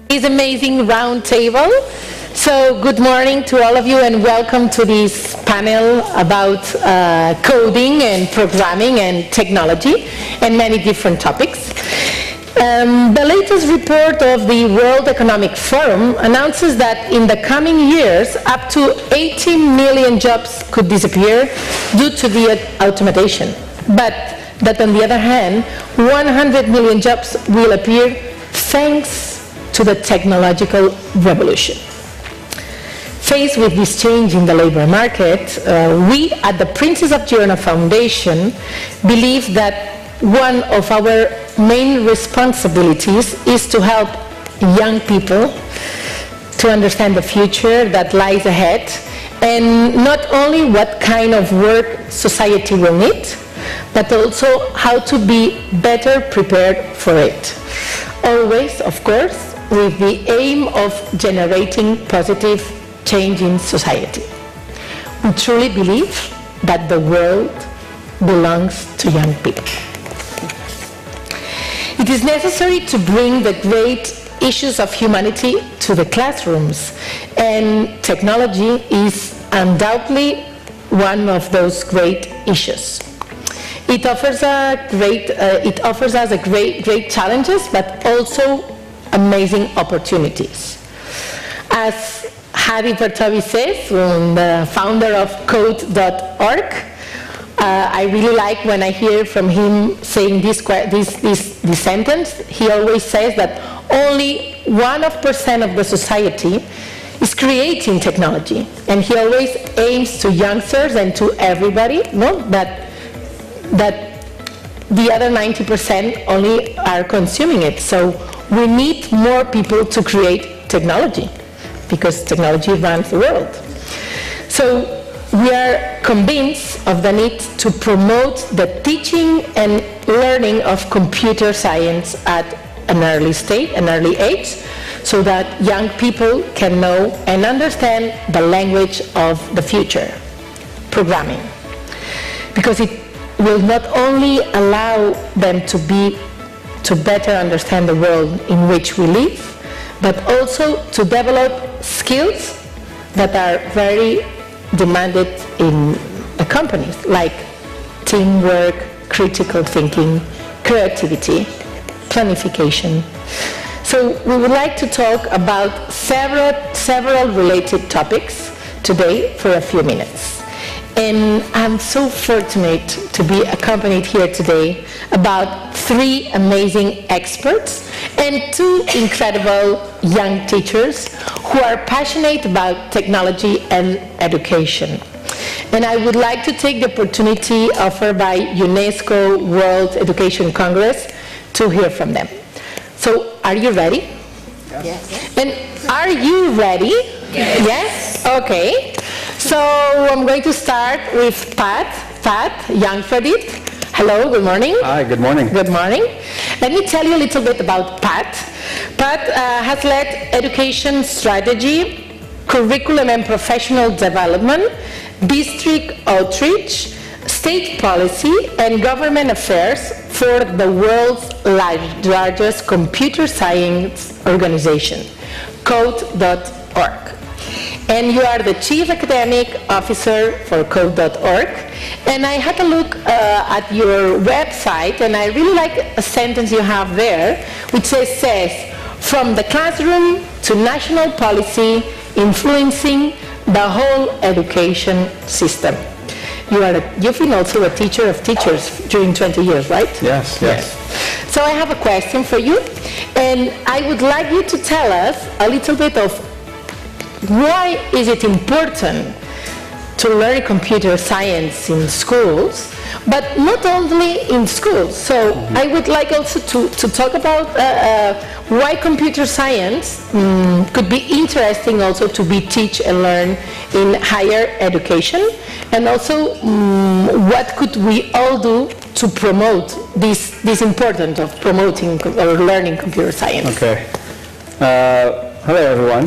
This amazing round table. So good morning to all of you and welcome to this panel about coding and programming and technology and many different topics. The latest report of the World Economic Forum announces that in the coming years up to 80 million jobs could disappear due to the automation, but that on the other hand 100 million jobs will appear thanks to the technological revolution. Faced with this change in the labor market, we at the Princesa of Girona Foundation believe that one of our main responsibilities is to help young people to understand the future that lies ahead, and not only what kind of work society will need, but also how to be better prepared for it. Always, of course, with the aim of generating positive change in society. We truly believe that the world belongs to young people. It is necessary to bring the great issues of humanity to the classrooms, and technology is undoubtedly one of those great issues. It offers us great challenges, but also amazing opportunities. As Javi Pertovi says, the founder of code.org, I really like when I hear from him saying this sentence. He always says that only 1% of the society is creating technology, and he always aims to youngsters and to everybody, that the other 90% only are consuming it. So we need more people to create technology, because technology runs the world. So we are convinced of the need to promote the teaching and learning of computer science at an early age, so that young people can know and understand the language of the future, programming. Because it will not only allow them to better understand the world in which we live, but also to develop skills that are very demanded in the companies, like teamwork, critical thinking, creativity, planification. So we would like to talk about several related topics today for a few minutes. And I'm so fortunate to be accompanied here today about 3 amazing experts and 2 incredible young teachers who are passionate about technology and education. And I would like to take the opportunity offered by UNESCO World Education Congress to hear from them. So, are you ready? Yes. And are you ready? Yes. Yes? Okay. So I'm going to start with Pat, young Fredit. Hello, good morning. Hi, good morning. Good morning. Let me tell you a little bit about Pat. Pat has led education strategy, curriculum and professional development, district outreach, state policy, and government affairs for the world's largest computer science organization, code.org. And you are the Chief Academic Officer for code.org. And I had a look at your website, and I really like a sentence you have there, which says, from the classroom to national policy, influencing the whole education system. You've been also a teacher of teachers during 20 years, right? Yes. So I have a question for you, and I would like you to tell us a little bit of why is it important to learn computer science in schools, but not only in schools. So I would like also to talk about why computer science could be interesting also to be teach and learn in higher education, and also what could we all do to promote this importance of promoting or learning computer science. Okay. Hello, everyone.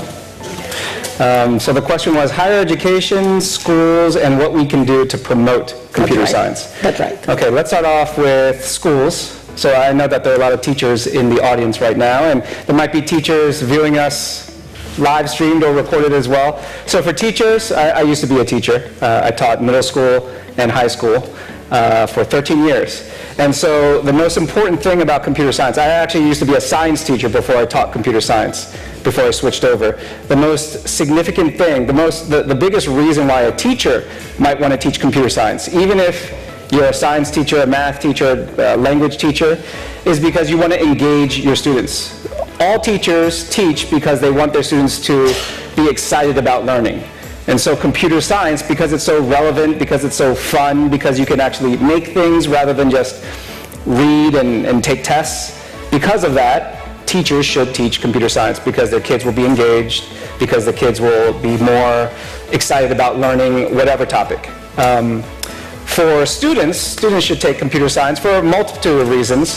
So the question was higher education, schools, and what we can do to promote computer science. That's right. Okay, let's start off with schools. So I know that there are a lot of teachers in the audience right now, and there might be teachers viewing us live streamed or recorded as well. So for teachers, I used to be a teacher. I taught middle school and high school for 13 years. And so the most important thing about computer science, I actually used to be a science teacher before I taught computer science, before I switched over. The most significant thing, the biggest reason why a teacher might want to teach computer science, even if you're a science teacher, a math teacher, a language teacher, is because you want to engage your students. All teachers teach because they want their students to be excited about learning. And so computer science, because it's so relevant, because it's so fun, because you can actually make things rather than just read and take tests, because of that, teachers should teach computer science because their kids will be engaged, because the kids will be more excited about learning whatever topic. For students should take computer science for a multitude of reasons.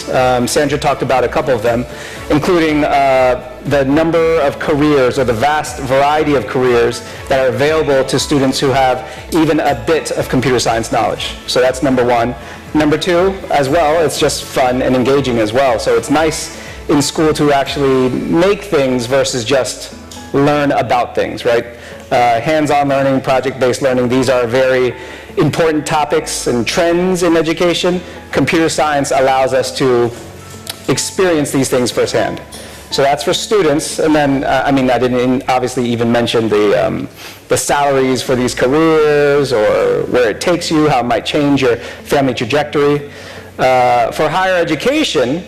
Sandra talked about a couple of them, including the number of careers, or the vast variety of careers that are available to students who have even a bit of computer science knowledge. So that's number one. Number two, as well, it's just fun and engaging as well. So it's nice in school to actually make things versus just learn about things, right? Hands-on learning, project-based learning, these are very important topics and trends in education. Computer science allows us to experience these things firsthand. So that's for students. And then, I didn't obviously even mention the salaries for these careers, or where it takes you, how it might change your family trajectory. For higher education,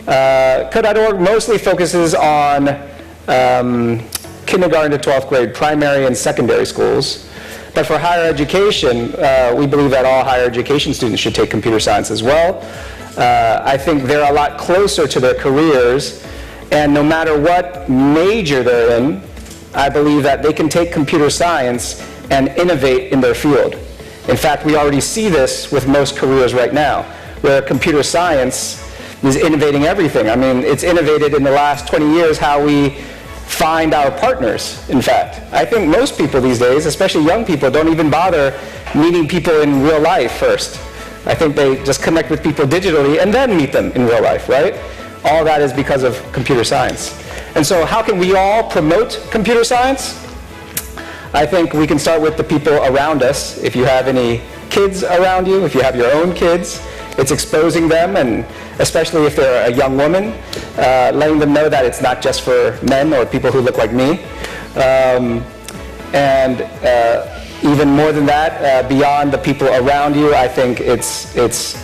Code.org mostly focuses on kindergarten to 12th grade, primary and secondary schools. But for higher education, we believe that all higher education students should take computer science as well. I think they're a lot closer to their careers, and no matter what major they're in, I believe that they can take computer science and innovate in their field. In fact, we already see this with most careers right now, where computer science is innovating everything. I mean, it's innovated in the last 20 years how we find our partners, in fact. I think most people these days, especially young people, don't even bother meeting people in real life first. I think they just connect with people digitally and then meet them in real life, right? All that is because of computer science. And so how can we all promote computer science? I think we can start with the people around us. If you have any kids around you, if you have your own kids, it's exposing them, and especially if they're a young woman, letting them know that it's not just for men or people who look like me. And even more than that, beyond the people around you, I think it's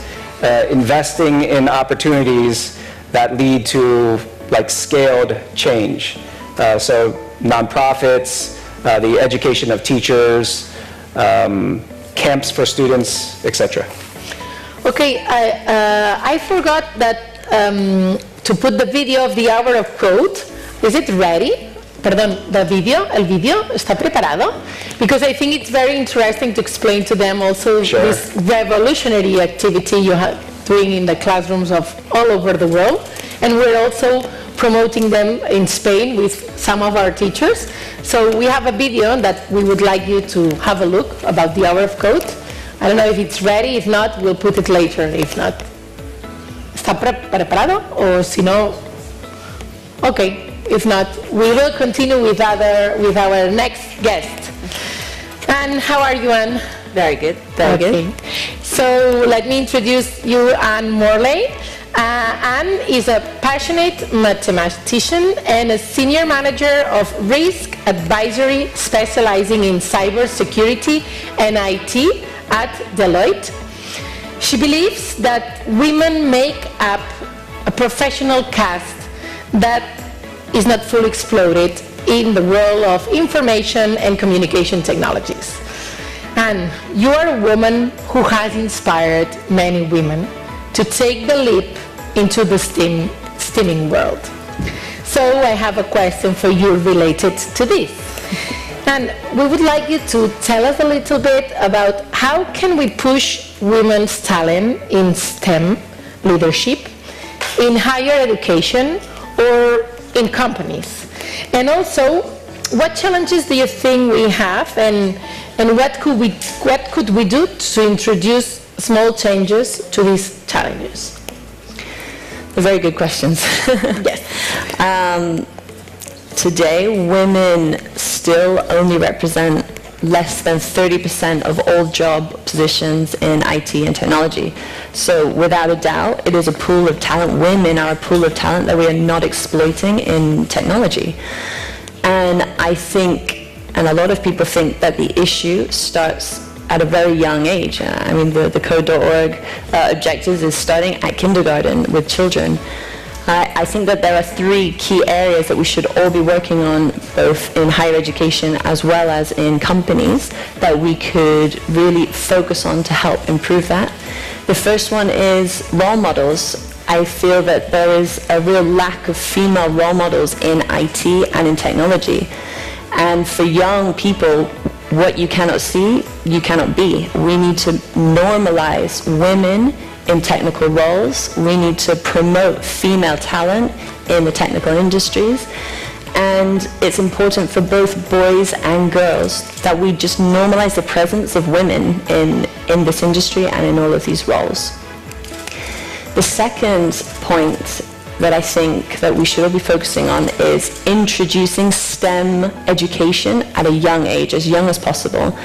investing in opportunities that lead to like scaled change. So nonprofits, the education of teachers, camps for students, etc. Okay, I forgot that to put the video of the hour of code. Is it ready? Perdón, el video está preparado? Because I think it's very interesting to explain to them also this revolutionary activity you are doing in the classrooms of all over the world. And we're also promoting them in Spain with some of our teachers. So we have a video that we would like you to have a look about the hour of code. I don't know if it's ready. If not, we'll put it later. If not, ¿está preparado? O si no, okay. If not, we will continue with our next guest. And how are you, Anne? Very good. Very good. So let me introduce you, Anne Morley. Anne is a passionate mathematician and a senior manager of risk advisory specializing in cybersecurity and IT at Deloitte. She believes that women make up a professional caste that is not fully exploited in the world of information and communication technologies. And you are a woman who has inspired many women to take the leap into the STEAMing world. So I have a question for you related to this. And we would like you to tell us a little bit about how can we push women's talent in STEM leadership, in higher education, or in companies. And also, what challenges do you think we have, and what could we do to introduce small changes to these challenges? Very good questions. Yes. Today, women still only represent less than 30% of all job positions in IT and technology. So without a doubt, it is a pool of talent. Women are a pool of talent that we are not exploiting in technology. And I think, and a lot of people think that the issue starts at a very young age. I mean, the Code.org objectives is starting at kindergarten with children. I think that there are 3 key areas that we should all be working on, both in higher education as well as in companies, that we could really focus on to help improve that. The first one is role models. I feel that there is a real lack of female role models in IT and in technology. And for young people, what you cannot see, you cannot be. We need to normalize women in technical roles. We need to promote female talent in the technical industries. And it's important for both boys and girls that we just normalize the presence of women in this industry and in all of these roles. The second point that I think that we should all be focusing on is introducing STEM education at a young age, as young as possible.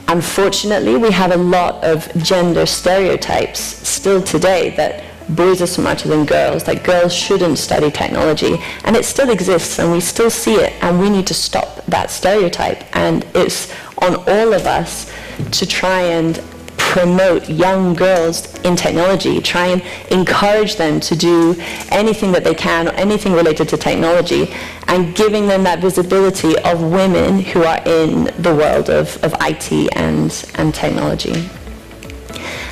Unfortunately, we have a lot of gender stereotypes still today that boys are smarter than girls, that girls shouldn't study technology, and it still exists and we still see it, and we need to stop that stereotype. And it's on all of us to try and promote young girls in technology, try and encourage them to do anything that they can or anything related to technology, and giving them that visibility of women who are in the world of IT and technology.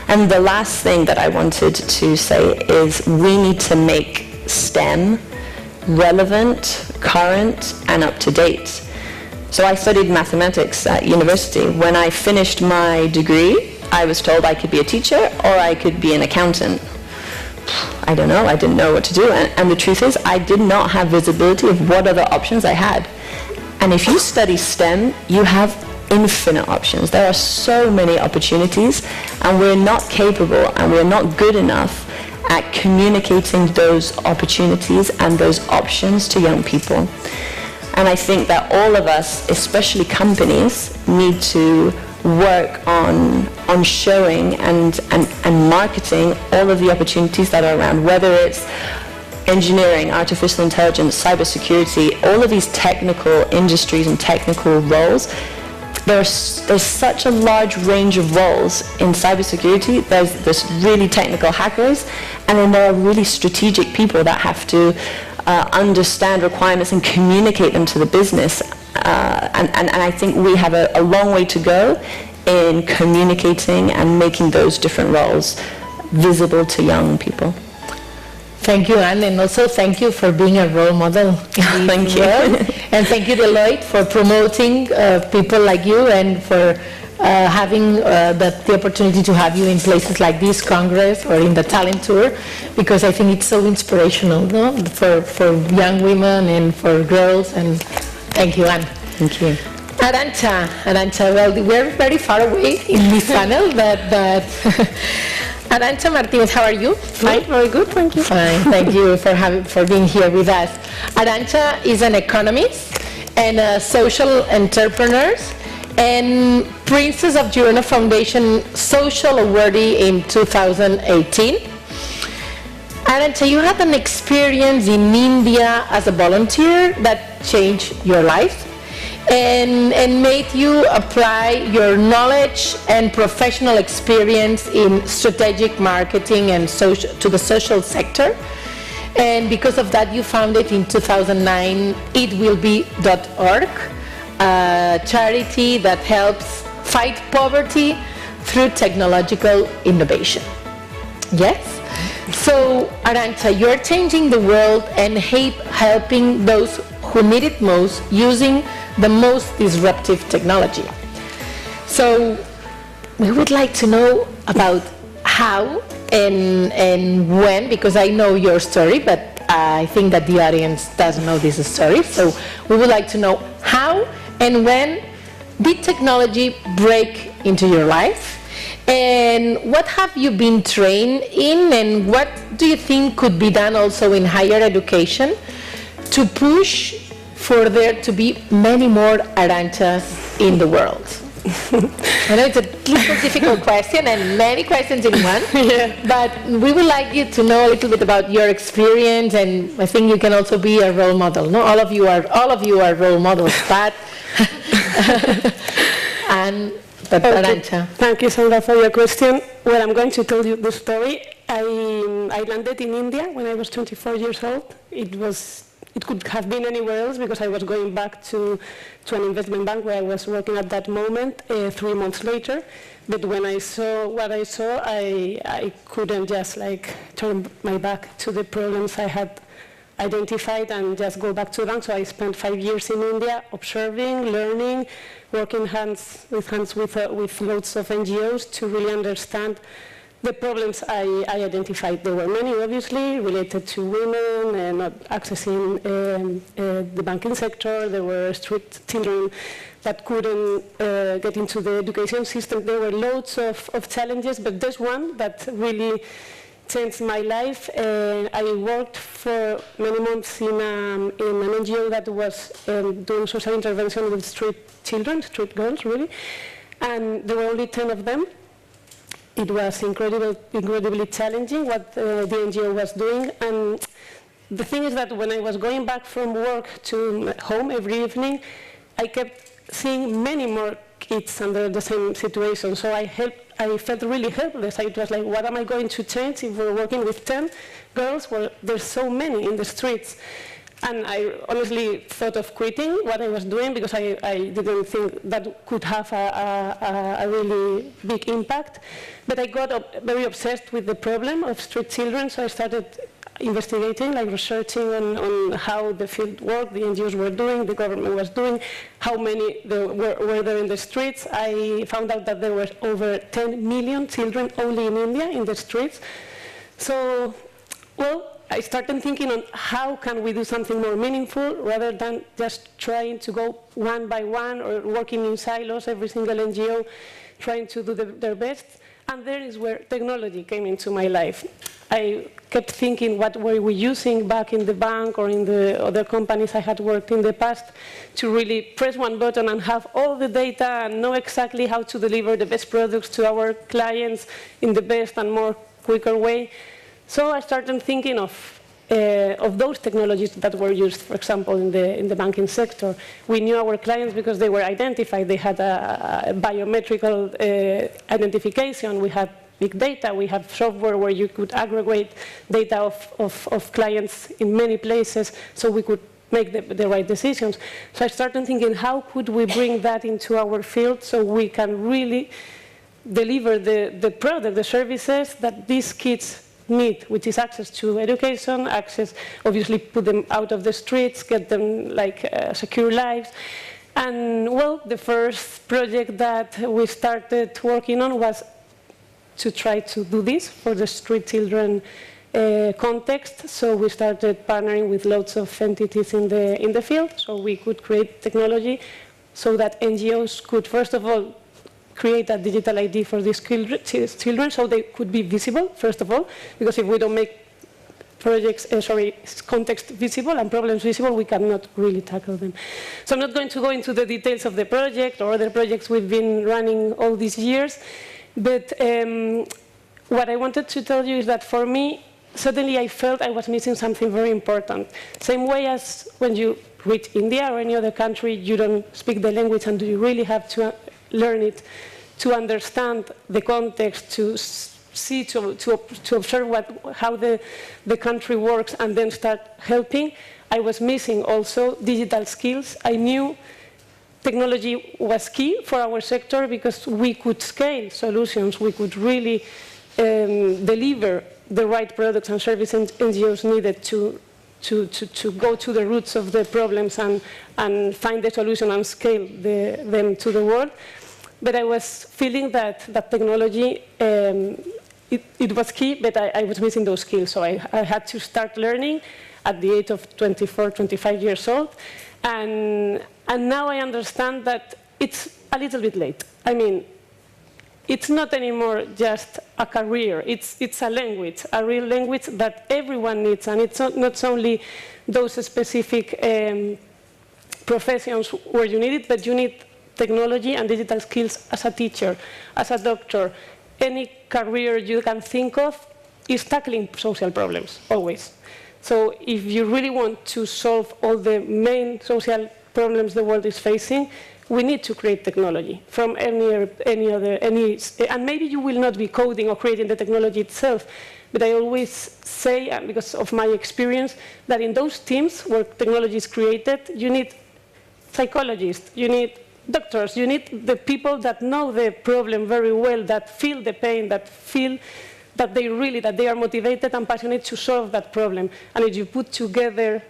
And the last thing that I wanted to say is we need to make STEM relevant, current, and up to date. So I studied mathematics at university. When I finished my degree, I was told I could be a teacher or I could be an accountant. I don't know, I didn't know what to do. And the truth is, I did not have visibility of what other options I had. And if you study STEM, you have infinite options. There are so many opportunities, and we're not capable and we're not good enough at communicating those opportunities and those options to young people. And I think that all of us, especially companies, need to work on showing and marketing all of the opportunities that are around, whether it's engineering, artificial intelligence, cybersecurity, all of these technical industries and technical roles. There's such a large range of roles in cybersecurity. There's really technical hackers, and then there are really strategic people that have to understand requirements and communicate them to the business. And I think we have a long way to go in communicating and making those different roles visible to young people. Thank you, Anne, and also thank you for being a role model. Thank you. And thank you, Deloitte, for promoting people like you and for having the opportunity to have you in places like this Congress or in the Talent Tour, because I think it's so inspirational, no? for young women and for girls. And thank you, Anne. Thank you. Arantxa, well, we're very far away in this panel, but Arantxa Martinez, how are you? Fine, very good, thank you. Fine, thank you for being here with us. Arantxa is an economist and a social entrepreneur and Princesa of Girona Foundation Social Awardee in 2018. Arantxa, you had an experience in India as a volunteer that changed your life and made you apply your knowledge and professional experience in strategic marketing and to the social sector. And because of that, you founded in 2009 itwillbe.org, a charity that helps fight poverty through technological innovation. Yes? So, Arantxa, you're changing the world and helping those who need it most using the most disruptive technology. So, we would like to know about how and when, because I know your story, but I think that the audience doesn't know this story. So, we would like to know how and when did technology break into your life? And what have you been trained in, and what do you think could be done also in higher education to push for there to be many more Aranchas in the world? I know it's a little difficult question and many questions in one, but we would like you to know a little bit about your experience, and I think you can also be a role model. No, all of you are role models, but and Arancha. Thank you, Sandra, for your question. Well, I'm going to tell you the story. I landed in India when I was 24 years old. It could have been anywhere else because I was going back to an investment bank where I was working at that moment 3 months later. But when I saw what I saw, I couldn't just turn my back to the problems I had identified and just go back to them. So I spent 5 years in India observing, learning, working hands with loads of NGOs to really understand the problems I identified. There were many, obviously, related to women not accessing the banking sector. There were street children that couldn't get into the education system. There were loads of challenges, but there's one that really changed my life. I worked for many months in an NGO that was doing social intervention with street children, street girls, really, and there were only 10 of them. It was incredibly challenging what the NGO was doing, and the thing is that when I was going back from work to home every evening, I kept seeing many more kids under the same situation, so I felt really helpless. It was like, what am I going to change if we're working with 10 girls? Well, there's so many in the streets. And I honestly thought of quitting what I was doing because I didn't think that could have a really big impact. But I got very obsessed with the problem of street children, so I started investigating, researching on how the field worked, the NGOs were doing, the government was doing, how many were there in the streets. I found out that there were over 10 million children only in India in the streets. So, well, I started thinking on how can we do something more meaningful rather than just trying to go one by one or working in silos, every single NGO trying to do their best. And there is where technology came into my life. I kept thinking, what were we using back in the bank or in the other companies I had worked in the past to really press one button and have all the data and know exactly how to deliver the best products to our clients in the best and more quicker way. So I started thinking of those technologies that were used, for example, in the banking sector. We knew our clients because they were identified. They had a biometrical identification. We had big data. We have software where you could aggregate data of clients in many places so we could make the right decisions. So I started thinking, how could we bring that into our field so we can really deliver the product, the services that these kids need, which is access to education, access, obviously put them out of the streets, get them secure lives. And well, the first project that we started working on was to try to do this for the street children context. So we started partnering with lots of entities in the field, so we could create technology so that NGOs could, first of all, create a digital ID for these children so they could be visible, first of all, because if we don't make context visible and problems visible, we cannot really tackle them. So I'm not going to go into the details of the project or other projects we've been running all these years, but what I wanted to tell you is that for me, suddenly I felt I was missing something very important. Same way as when you reach India or any other country, you don't speak the language and you really have to learn it to understand the context, to see, to observe how the country works and then start helping. I was missing also digital skills. I knew technology was key for our sector because we could scale solutions. We could really deliver the right products and services NGOs needed to go to the roots of the problems and find the solution and scale them to the world. But I was feeling that technology, it was key, but I was missing those skills. So I had to start learning at the age of 24, 25 years old. And now I understand that it's a little bit late. I mean, it's not anymore just a career, it's a language, a real language that everyone needs, and it's not only those specific professions where you need it, but you need technology and digital skills as a teacher, as a doctor. Any career you can think of is tackling social problems, always. So if you really want to solve all the main social problems the world is facing, we need to create technology from and maybe you will not be coding or creating the technology itself, but I always say, because of my experience, that in those teams where technology is created, you need psychologists, you need doctors, you need the people that know the problem very well, that feel the pain, that feel that they are motivated and passionate to solve that problem. And if you put together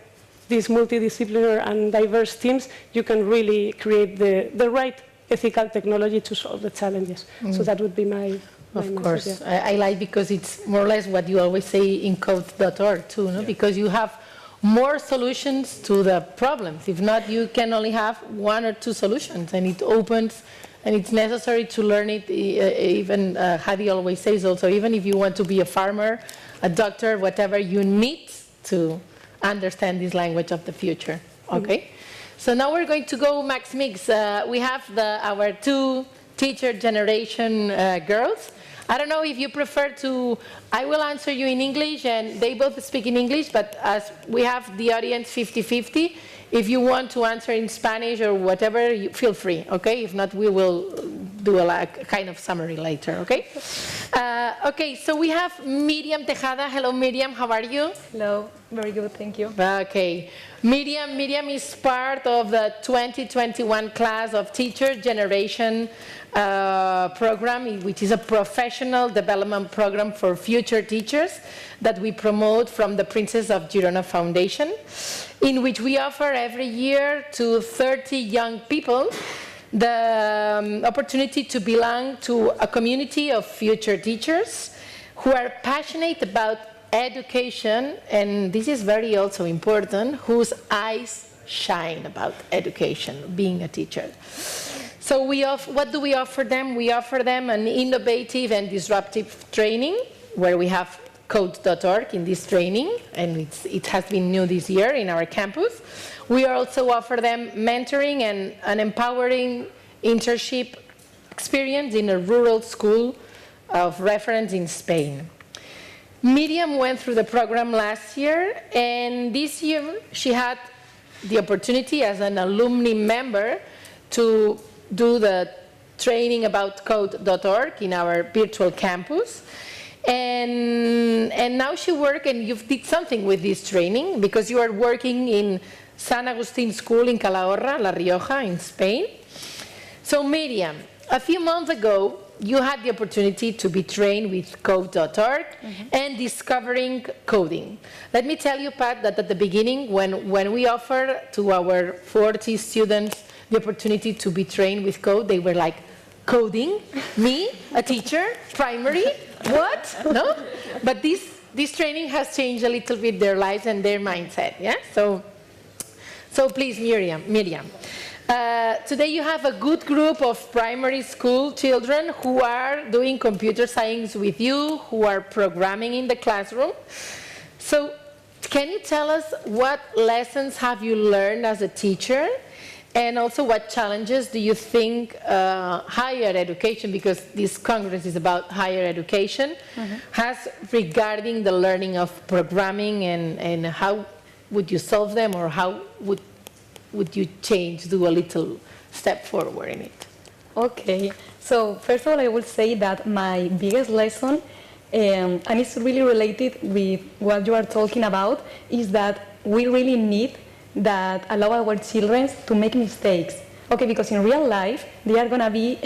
these multidisciplinary and diverse teams, you can really create the right ethical technology to solve the challenges. So that would be my Of message, course. yeah. I like, because it's more or less what you always say in code.org too, no? Because you have more solutions to the problems. If not, you can only have one or two solutions, and it opens, and it's necessary to learn it. Even Hadi always says also, even if you want to be a farmer, a doctor, whatever, you need to understand this language of the future. Okay? So now we're going to go Max Mix. We have our two teacher generation girls. I don't know if you prefer to, I will answer you in English, and they both speak in English, but as we have the audience 50-50, if you want to answer in Spanish or whatever, feel free, okay? If not, we will do a kind of summary later, okay? Okay, so we have Miriam Tejada. Hello, Miriam, how are you? Hello, very good, thank you. Okay. Miriam is part of the 2021 class of Teacher Generation program, which is a professional development program for future teachers that we promote from the Princesa of Girona Foundation, in which we offer every year to 30 young people the opportunity to belong to a community of future teachers who are passionate about education, and this is very also important, whose eyes shine about education, being a teacher. So what do we offer them? We offer them an innovative and disruptive training, where we have code.org in this training, and it has been new this year in our campus. We also offer them mentoring and an empowering internship experience in a rural school of reference in Spain. Miriam went through the program last year, and this year she had the opportunity as an alumni member to do the training about code.org in our virtual campus. And now she works, and you've did something with this training, because you are working in San Agustin School in Calahorra, La Rioja, in Spain. So Miriam, a few months ago, you had the opportunity to be trained with code.org and discovering coding. Let me tell you, Pat, that at the beginning, when we offered to our 40 students the opportunity to be trained with code, they were like, coding? Me? A teacher? Primary? What? No? But this training has changed a little bit their lives and their mindset, yeah? So please, Miriam. Today you have a good group of primary school children who are doing computer science with you, who are programming in the classroom. So can you tell us what lessons have you learned as a teacher? And also, what challenges do you think higher education, because this Congress is about higher education, has regarding the learning of programming, and how would you solve them, or how would you do a little step forward in it? Okay, so first of all, I would say that my biggest lesson, and it's really related with what you are talking about, is that we really need that allow our children to make mistakes. Okay, because in real life, they are going to be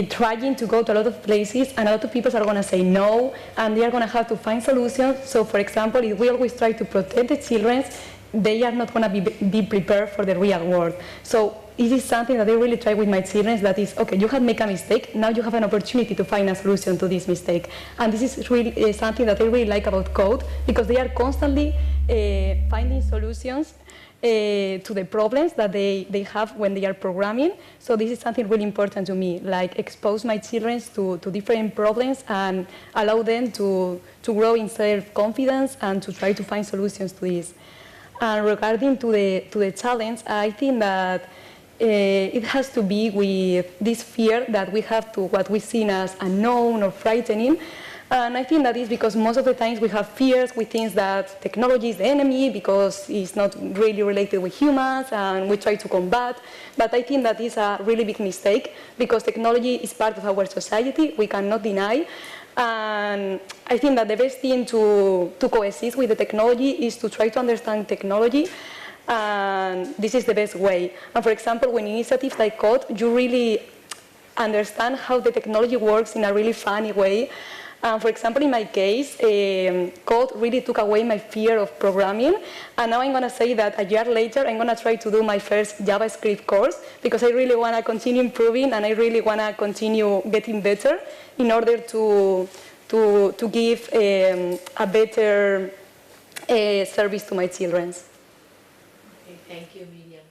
trying to go to a lot of places, and a lot of people are going to say no, and they are going to have to find solutions. So, for example, if we always try to protect the children, they are not going to be prepared for the real world. So it is something that I really try with my children, that is, okay, you have made a mistake, now you have an opportunity to find a solution to this mistake. And this is really something that I really like about code, because they are constantly finding solutions to the problems that they have when they are programming. So this is something really important to me, like expose my children to different problems and allow them to grow in self-confidence and to try to find solutions to this. And regarding to the challenge, I think that it has to be with this fear that we have to what we see as unknown or frightening. And I think that is because most of the times we have fears, we think that technology is the enemy because it's not really related with humans and we try to combat. But I think that is a really big mistake because technology is part of our society, we cannot deny. And I think that the best thing to coexist with the technology is to try to understand technology, and this is the best way. And for example, when initiatives like Code, you really understand how the technology works in a really funny way. For example, in my case, Code really took away my fear of programming, and now I'm going to say that a year later I'm going to try to do my first JavaScript course because I really want to continue improving and I really want to continue getting better in order to give a better service to my children. Okay, thank you, Miriam.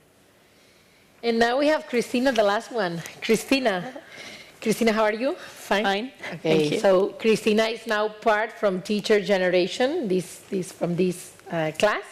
And now we have Christina, the last one. Christina, how are you? Fine. Okay. Thank you. So Christina is now part from teacher generation, from this class,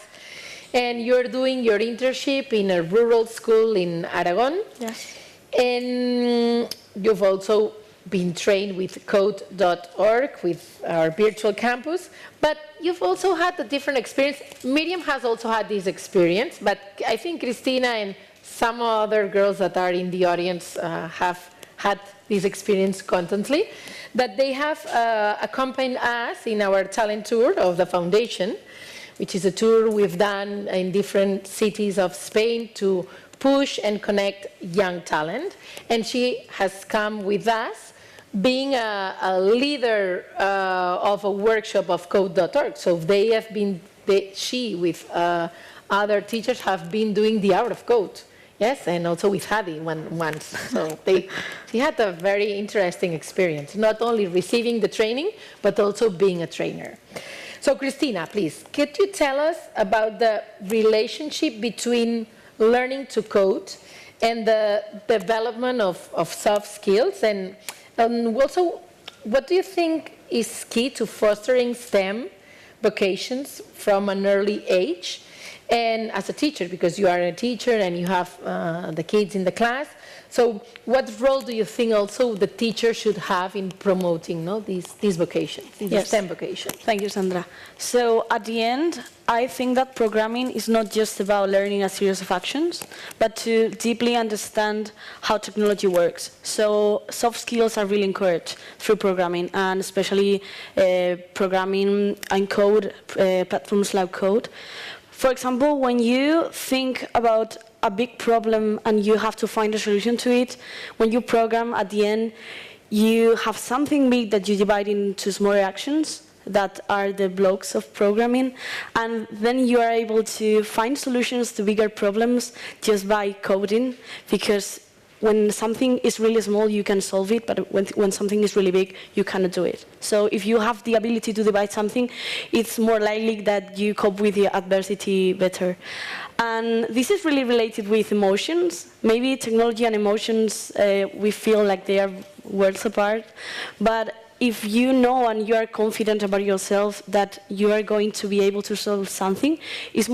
and you're doing your internship in a rural school in Aragon. Yes. And you've also been trained with code.org, with our virtual campus, but you've also had a different experience. Miriam has also had this experience, but I think Christina and some other girls that are in the audience have had this experience constantly, that they have accompanied us in our talent tour of the Foundation, which is a tour we've done in different cities of Spain to push and connect young talent. And she has come with us being a leader of a workshop of code.org. So they have been, she with other teachers have been doing the Hour of Code. Yes, and also with Hadi once. So she had a very interesting experience, not only receiving the training, but also being a trainer. So Christina, please, could you tell us about the relationship between learning to code and the development of soft skills? And also, what do you think is key to fostering STEM vocations from an early age? And as a teacher, because you are a teacher and you have the kids in the class, so what role do you think also the teacher should have in promoting these vocations, these STEM vocations? Thank you, Sandra. So at the end, I think that programming is not just about learning a series of actions, but to deeply understand how technology works. So soft skills are really encouraged through programming, and especially programming and code, platforms like Code. For example, when you think about a big problem and you have to find a solution to it, when you program at the end, you have something big that you divide into smaller actions that are the blocks of programming, and then you are able to find solutions to bigger problems just by coding, because when something is really small, you can solve it, but when something is really big, you cannot do it. So if you have the ability to divide something, it's more likely that you cope with the adversity better. And this is really related with emotions. Maybe technology and emotions, we feel like they are worlds apart, but if you know and you are confident about yourself that you are going to be able to solve something, it's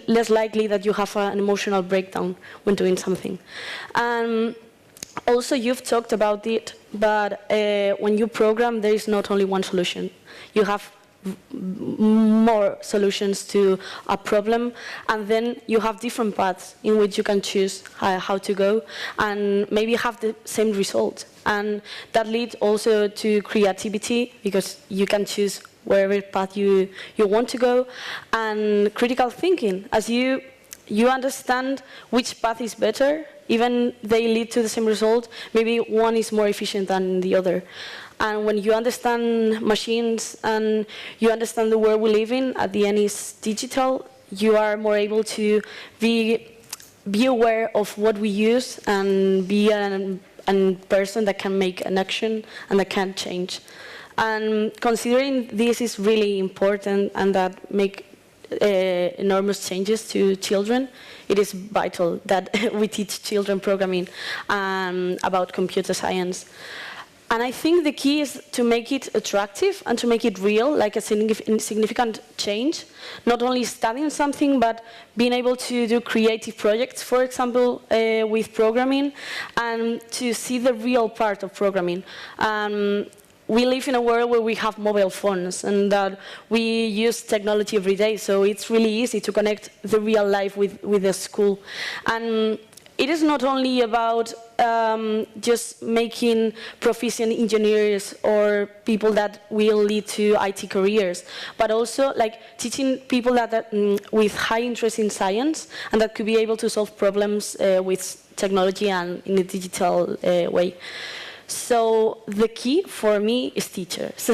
less likely that you have an emotional breakdown when doing something. Also, you've talked about it, but when you program, there is not only one solution. You have more solutions to a problem, and then you have different paths in which you can choose how to go and maybe have the same result. And that leads also to creativity, because you can choose wherever path you want to go, and critical thinking. As you understand which path is better, even they lead to the same result, maybe one is more efficient than the other. And when you understand machines and you understand the world we live in, at the end is digital, you are more able to be aware of what we use and be a person that can make an action and that can change. And considering this is really important, and that make enormous changes to children, it is vital that we teach children programming about computer science. And I think the key is to make it attractive and to make it real, like a significant change. Not only studying something, but being able to do creative projects, for example, with programming, and to see the real part of programming. We live in a world where we have mobile phones and that we use technology every day, so it's really easy to connect the real life with the school. And it is not only about just making proficient engineers or people that will lead to IT careers, but also like teaching people that are, with high interest in science and that could be able to solve problems with technology and in a digital way. So the key for me is teachers,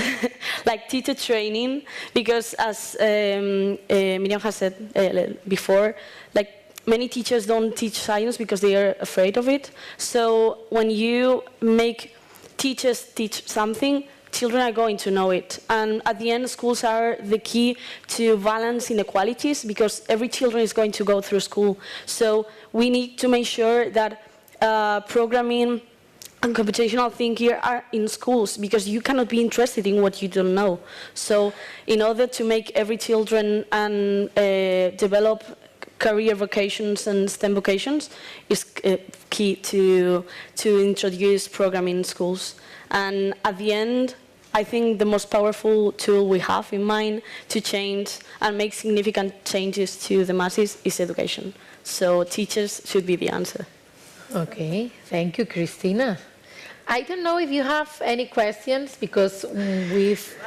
like teacher training, because as Miriam has said before, like many teachers don't teach science because they are afraid of it. So when you make teachers teach something, children are going to know it. And at the end, schools are the key to balance inequalities because every children is going to go through school. So we need to make sure that programming and computational thinking are in schools because you cannot be interested in what you don't know. So in order to make every children and develop career vocations and STEM vocations is key to introduce programming in schools. And at the end, I think the most powerful tool we have in mind to change and make significant changes to the masses is education. So teachers should be the answer. Okay, thank you, Cristina. I don't know if you have any questions because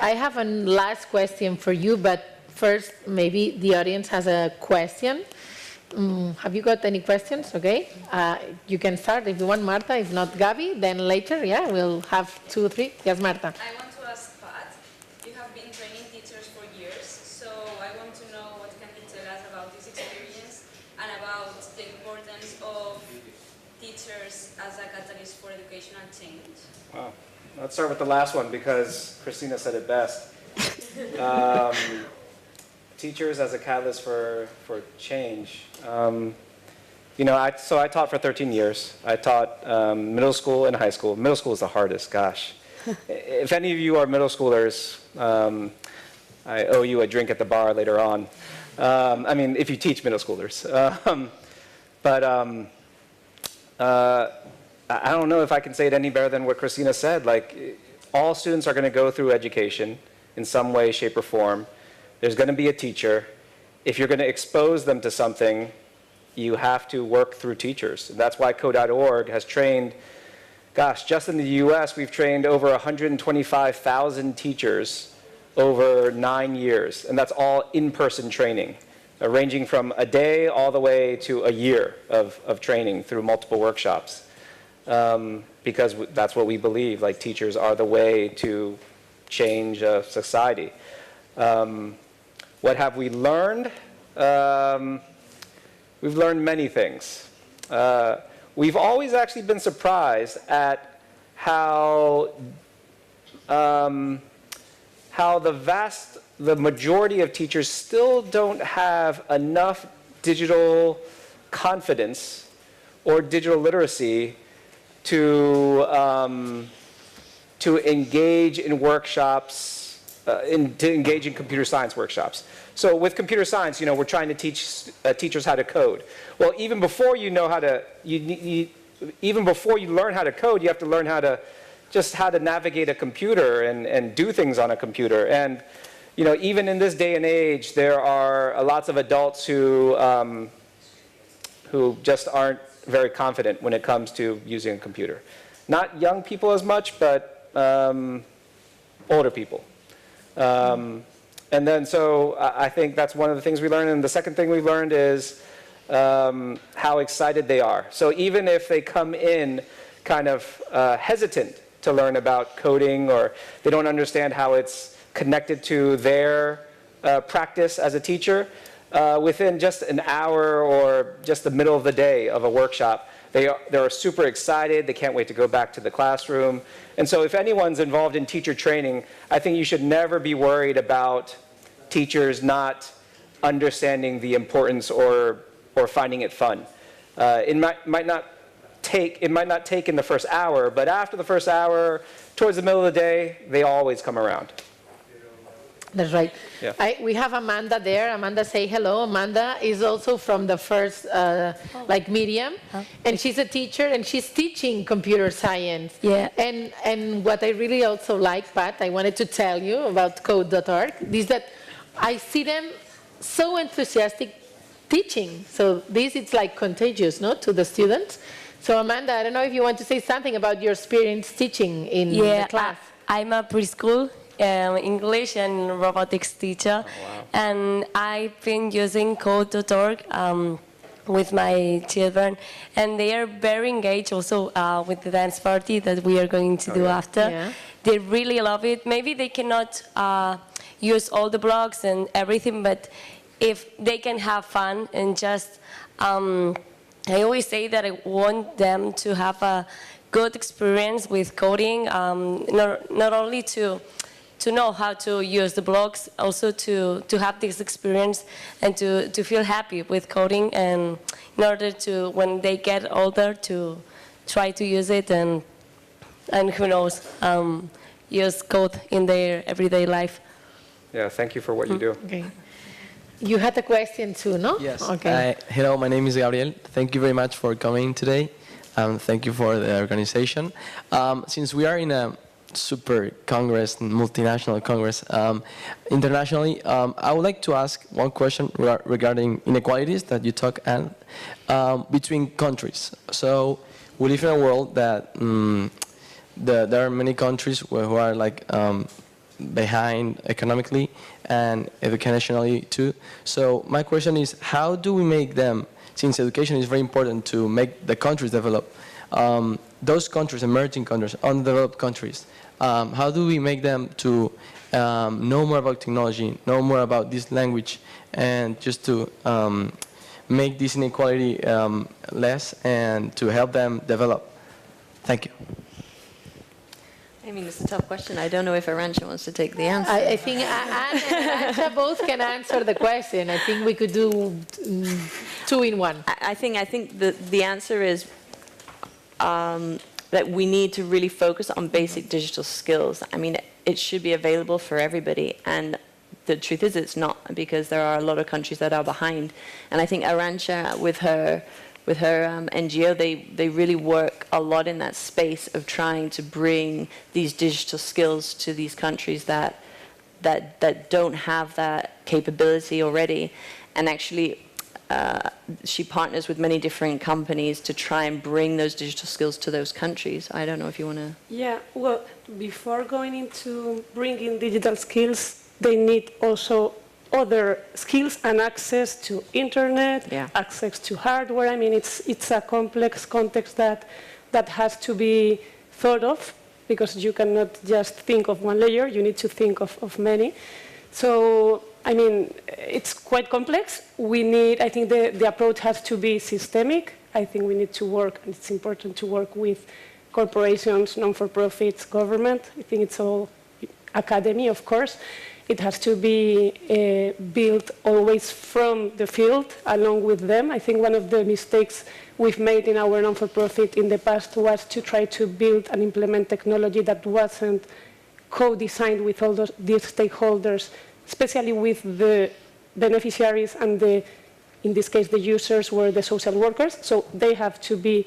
I have a last question for you, but first maybe the audience has a question. Have you got any questions? Okay, you can start if you want, Marta. If not, Gabi. Then later, yeah, we'll have 2 or 3. Yes, Marta. I want to ask Pat. You have been training teachers for years, so I want to know what can you tell us about this experience and about the importance of teachers as a catalyst for educational change. Wow. Let's start with the last one because Christina said it best. Teachers as a catalyst for change. You know, I taught for 13 years. I taught middle school and high school. Middle school is the hardest, gosh. If any of you are middle schoolers, I owe you a drink at the bar later on. I mean, if you teach middle schoolers. I don't know if I can say it any better than what Christina said. Like, all students are going to go through education in some way, shape, or form. There's going to be a teacher. If you're going to expose them to something, you have to work through teachers. And that's why Code.org has trained, gosh, just in the US, we've trained over 125,000 teachers over 9 years. And that's all in-person training, ranging from a day all the way to a year of training through multiple workshops. Because that's what we believe, like teachers are the way to change society. What have we learned? We've learned many things. We've always actually been surprised at how the majority of teachers still don't have enough digital confidence or digital literacy to engage in workshops, to engage in computer science workshops. So with computer science, you know, we're trying to teach teachers how to code. Well, even before you know how to, even before you learn how to code, you have to learn how to navigate a computer and do things on a computer. And you know, even in this day and age, there are lots of adults who just aren't very confident when it comes to using a computer. Not young people as much, but older people. And then so I think that's one of the things we learned. And the second thing we've learned is how excited they are. So even if they come in kind of hesitant to learn about coding or they don't understand how it's connected to their practice as a teacher, within just an hour or just the middle of the day of a workshop, they're super excited. They can't wait to go back to the classroom. And so if anyone's involved in teacher training, I think you should never be worried about teachers not understanding the importance or finding it fun. It might not take in the first hour, but after the first hour, towards the middle of the day, they always come around. That's right. Yeah. We have Amanda there. Amanda, say hello. Amanda is also from the first medium, and she's a teacher, and she's teaching computer science. Yeah. And what I really also like, Pat, I wanted to tell you about code.org, is that I see them so enthusiastic teaching. So it's like contagious, no, to the students. So Amanda, I don't know if you want to say something about your experience teaching in the class. I'm a preschool English and robotics teacher, and I've been using code.org with my children, and they are very engaged also with the dance party that we are going to do after. Yeah. They really love it. Maybe they cannot use all the blocks and everything, but if they can have fun and just, I always say that I want them to have a good experience with coding, not only to know how to use the blocks, also to have this experience and to feel happy with coding, and in order to, when they get older, to try to use it and who knows, use code in their everyday life. Yeah, thank you for what you do. Okay. You had a question too, no? Yes. Okay. Hello, my name is Gabriel. Thank you very much for coming today. Thank you for the organization. Since we are in a super congress, multinational congress, internationally, I would like to ask one question regarding inequalities that you talk between countries. So we live in a world that there are many countries who are like behind economically and educationally too. So my question is, how do we make them, since education is very important to make the countries develop, those countries, emerging countries, undeveloped countries, how do we make them to know more about technology, know more about this language, and just to make this inequality less and to help them develop? Thank you. I mean, it's a tough question. I don't know if Arantxa wants to take the answer. I think Anne and Arantxa both can answer the question. I think we could do two in one. I think the answer is that we need to really focus on basic digital skills. I mean, it should be available for everybody, and the truth is it's not, because there are a lot of countries that are behind. And I think Arantxa, with her NGO, they really work a lot in that space of trying to bring these digital skills to these countries that don't have that capability already. And actually, she partners with many different companies to try and bring those digital skills to those countries. I don't know if you want to... Yeah, well, before going into bringing digital skills, they need also other skills and access to internet, access to hardware. I mean, it's a complex context that has to be thought of, because you cannot just think of one layer, you need to think of many. So, I mean, it's quite complex. I think the approach has to be systemic. I think we need to work, and it's important to work with corporations, non-for-profits, government. I think it's all academy, of course. It has to be built always from the field, along with them. I think one of the mistakes we've made in our non-for-profit in the past was to try to build and implement technology that wasn't co-designed with all these stakeholders, especially with the beneficiaries and in this case, the users were the social workers. So they have to be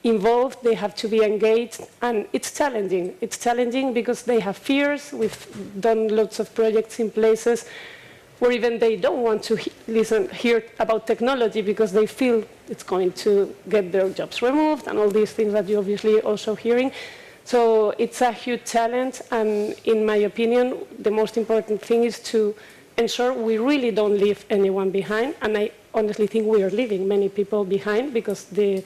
involved, they have to be engaged, and it's challenging. It's challenging because they have fears. We've done lots of projects in places where even they don't want to hear about technology because they feel it's going to get their jobs removed and all these things that you're obviously also hearing. So it's a huge challenge, and in my opinion, the most important thing is to ensure we really don't leave anyone behind, and I honestly think we are leaving many people behind because the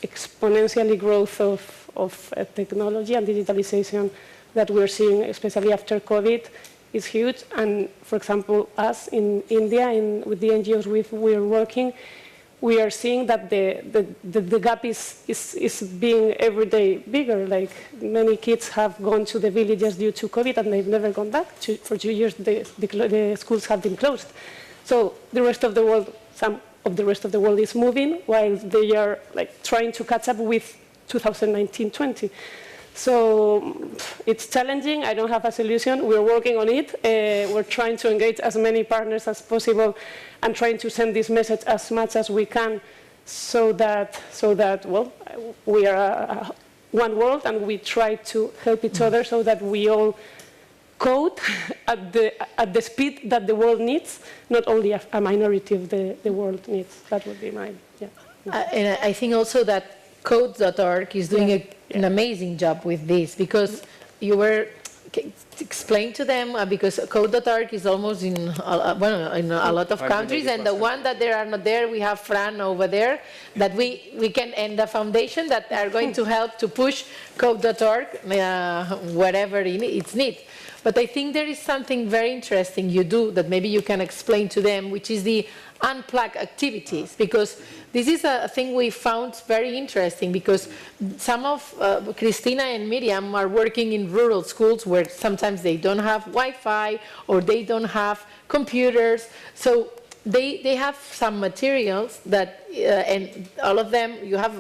exponentially growth of technology and digitalization that we're seeing, especially after COVID, is huge. And for example, us in India, with the NGOs we're working, we are seeing that the gap is being every day bigger. Like many kids have gone to the villages due to COVID and they've never gone back. For 2 years, the schools have been closed. So the rest of the world, some of the rest of the world is moving while they are like trying to catch up with 2019-20. So it's challenging. I don't have a solution. We're working on it. We're trying to engage as many partners as possible and trying to send this message as much as we can so that well, we are one world and we try to help each other so that we all code at the speed that the world needs, not only a minority of the world needs. That would be mine. Yeah. And I think also that code.org is doing an amazing job with this, because you were explain to them, because code.org is almost in a lot of countries, and the one that they are not there, we have Fran over there, that we can end the foundation that are going to help to push code.org wherever it's needed. But I think there is something very interesting you do that maybe you can explain to them, which is the unplug activities, because this is a thing we found very interesting, because some of Cristina and Miriam are working in rural schools where sometimes they don't have Wi-Fi or they don't have computers, so they have some materials that, and all of them, you have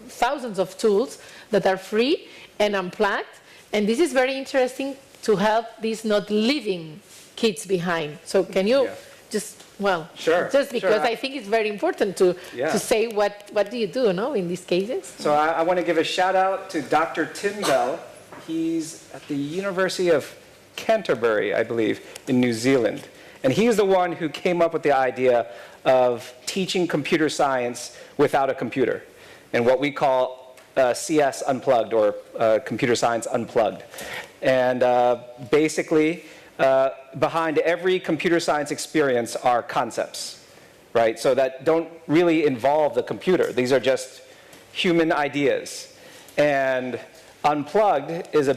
thousands of tools that are free and unplugged, and this is very interesting to help these not leaving kids behind. So can you just, well, just because I think it's very important to say what do you do, no, in these cases? So I want to give a shout out to Dr. Tim Bell. He's at the University of Canterbury, I believe, in New Zealand. And he's the one who came up with the idea of teaching computer science without a computer, and what we call CS Unplugged, or Computer Science Unplugged. And basically, behind every computer science experience are concepts, right? So that don't really involve the computer. These are just human ideas. And Unplugged is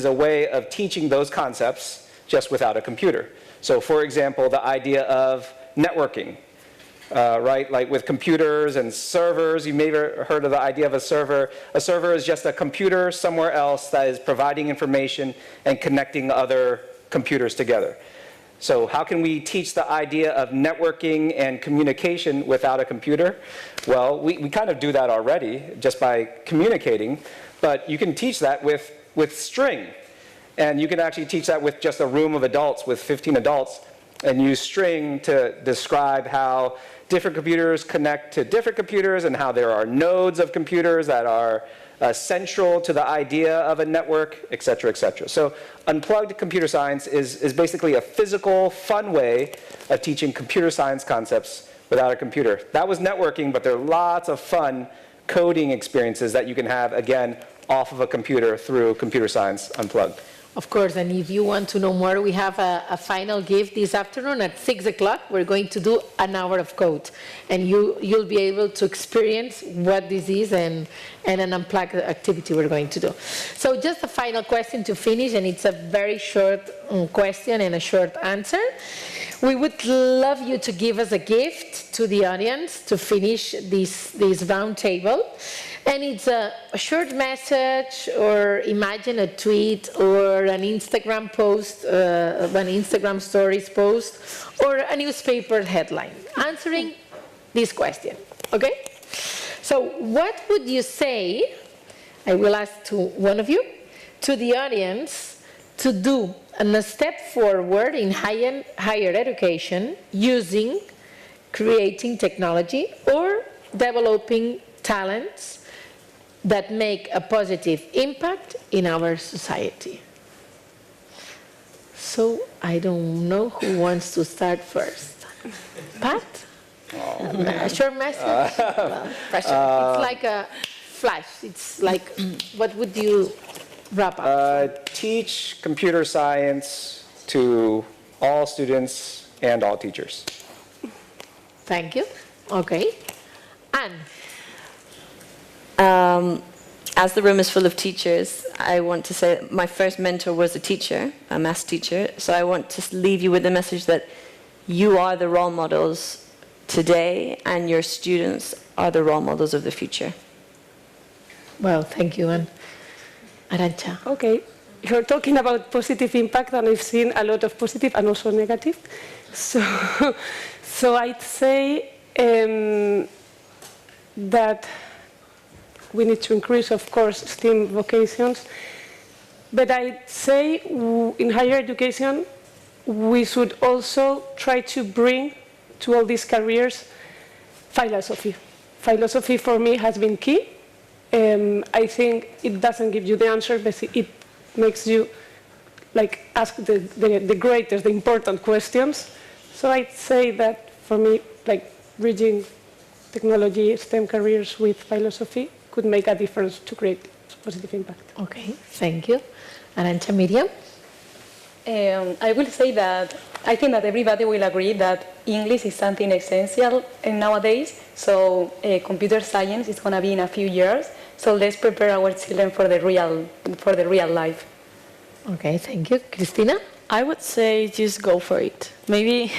a way of teaching those concepts just without a computer. So for example, the idea of networking, right? Like with computers and servers, you may have heard of the idea of a server. A server is just a computer somewhere else that is providing information and connecting other computers together. So how can we teach the idea of networking and communication without a computer? Well, we kind of do that already just by communicating, but you can teach that with string. And you can actually teach that with just a room of adults, with 15 adults, and use string to describe how different computers connect to different computers and how there are nodes of computers that are central to the idea of a network, et cetera, et cetera. So unplugged computer science is basically a physical, fun way of teaching computer science concepts without a computer. That was networking, but there are lots of fun coding experiences that you can have, again, off of a computer through Computer Science Unplugged. Of course, and if you want to know more, we have a final gift this afternoon at 6 o'clock. We're going to do an hour of code, and you'll be able to experience what this is and an unplugged activity we're going to do. So just a final question to finish, and it's a very short question and a short answer. We would love you to give us a gift to the audience to finish this round table. And it's a short message, or imagine a tweet, or an Instagram post, an Instagram stories post, or a newspaper headline answering this question, okay? So what would you say, I will ask to one of you, to the audience to do a step forward in higher education using creating technology or developing talents that make a positive impact in our society? So I don't know who wants to start first. Pat? A short message? Well, it's like a flash. It's like, what would you wrap up? Teach computer science to all students and all teachers. Thank you. Okay. Anne? As the room is full of teachers, I want to say that my first mentor was a teacher, a maths teacher, so I want to leave you with the message that you are the role models today, and your students are the role models of the future. Well, thank you, Anne. Arantxa? Okay. you're talking about positive impact, and I've seen a lot of positive and also negative. So, so I'd say that we need to increase, of course, STEM vocations. But I'd say in higher education, we should also try to bring to all these careers philosophy. Philosophy for me has been key. I think it doesn't give you the answer, but it makes you ask the greatest, the important questions. So I'd say that for me, bridging technology, STEM careers with philosophy could make a difference to create positive impact. Okay, thank you. Arantxa, Miriam? I will say that I think that everybody will agree that English is something essential nowadays. So computer science is going to be in a few years. So let's prepare our children for the real life. Okay, thank you. Cristina? I would say just go for it. Maybe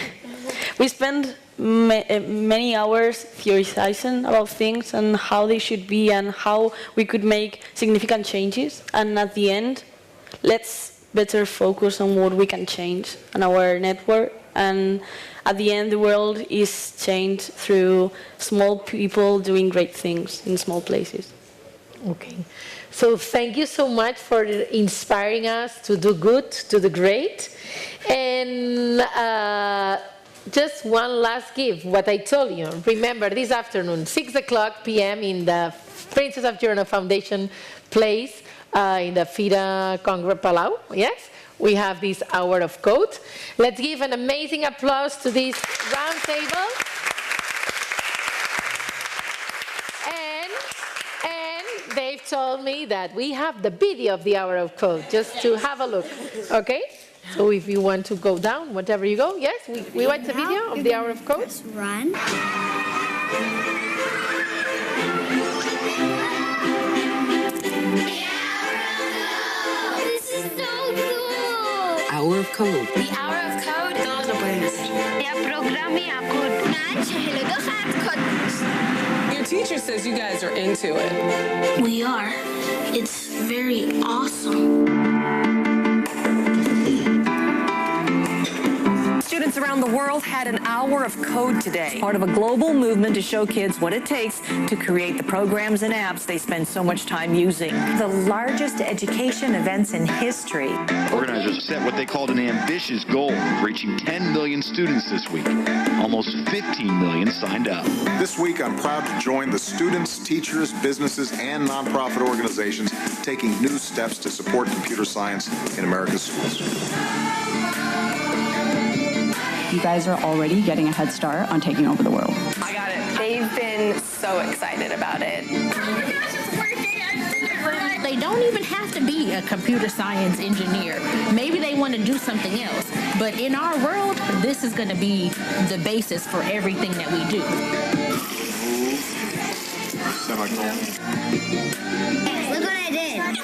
we spend many hours theorizing about things and how they should be and how we could make significant changes. And at the end, let's better focus on what we can change on our network. And at the end, the world is changed through small people doing great things in small places. Okay. So thank you so much for inspiring us to do good, to do great. And just one last gift, what I told you. Remember, this afternoon, 6:00 p.m. in the Princesa of Girona Foundation place, in the Fira Congress Palau, yes? We have this hour of code. Let's give an amazing applause to this round table. And they've told me that we have the video of the hour of code, just to have a look, okay? So if you want to go down, whatever you go, yes? We watch the video of the hour of code. Let's run. Hour of Code. The hour of code. Todos lo pueden hacer. Your teacher says you guys are into it. We are. It's very awesome. Students around the world had an hour of code today, part of a global movement to show kids what it takes to create the programs and apps they spend so much time using. The largest education events in history. Organizers set what they called an ambitious goal of reaching 10 million students this week. Almost 15 million signed up. This week, I'm proud to join the students, teachers, businesses, and nonprofit organizations taking new steps to support computer science in America's schools. You guys are already getting a head start on taking over the world. I got it. They've been so excited about it. They don't even have to be a computer science engineer. Maybe they want to do something else. But in our world, this is going to be the basis for everything that we do. Look what I did.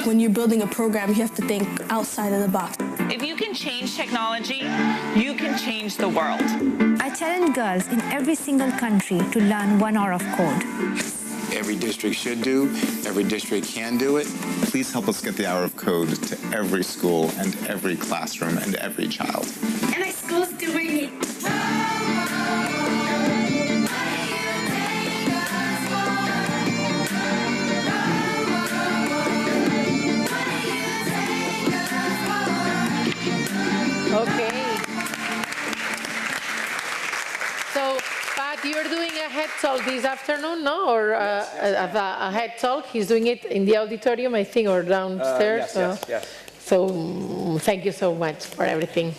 When you're building a program, you have to think outside of the box. If you can change technology, you can change the world. I challenge girls in every single country to learn 1 hour of code. Every district should do, every district can do it. Please help us get the hour of code to every school and every classroom and every child. And my school's doing it. Okay. So, Pat, you're doing a head talk this afternoon, no? Or a head talk? He's doing it in the auditorium, I think, or downstairs. Yes. So, thank you so much for everything.